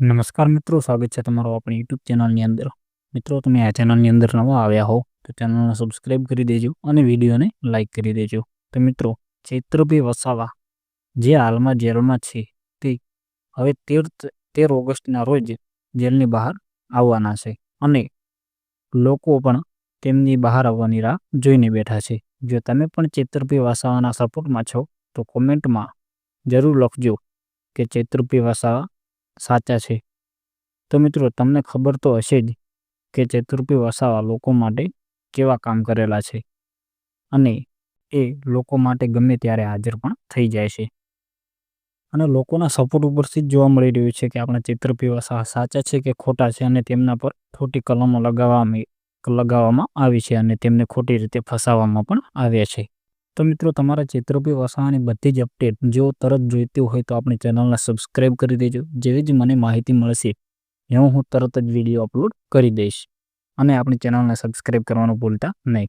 નમસ્કાર મિત્રો, સ્વાગત છે તમારો આપણી યુટ્યુબ ચેનલની અંદર. મિત્રો, તમે આ ચેનલની અંદર નવા આવ્યા હો તો ચેનલને સબસ્ક્રાઈબ કરી દેજો અને વિડીયોને લાઇક કરી દેજો. તો મિત્રો, ચૈત્રભાઈ વસાવા જે હાલમાં જેલમાં છે તે હવે 13 ઓગસ્ટના રોજ જેલની બહાર આવવાના છે અને લોકો પણ તેમની બહાર આવવાની રાહ જોઈને બેઠા છે. જો તમે પણ ચૈત્રભાઈ વસાવાના સપોર્ટમાં છો તો કોમેન્ટમાં જરૂર લખજો કે ચૈત્રભાઈ વસાવા સાચા છે. તો મિત્રો, તમને ખબર તો હશે જ કે ચૈત્રભાઈ વસાવા લોકો માટે કેવા કામ કરેલા છે અને એ લોકો માટે ગમે ત્યારે હાજર પણ થઈ જાય છે અને લોકોના સપોર્ટ ઉપરથી જ જોવા મળી રહ્યું છે કે આપણા ચૈત્રભાઈ વસાવા સાચા છે કે ખોટા છે અને તેમના પર ખોટી કલમો લગાવવામાં આવી છે અને તેમને ખોટી રીતે ફસાવવામાં પણ આવ્યા છે. તો મિત્રો, તમારા ચૈત્રભાઈ વસાવાની બધી જ અપડેટ જો તરત જોઈતી હોય તો આપણી ચેનલને સબસ્ક્રાઈબ કરી દેજો. જેવી જ મને માહિતી મળશે હું તરત જ વિડીયો અપલોડ કરી દઈશ અને આપણી ચેનલને સબસ્ક્રાઈબ કરવાનું ભૂલતા નહીં.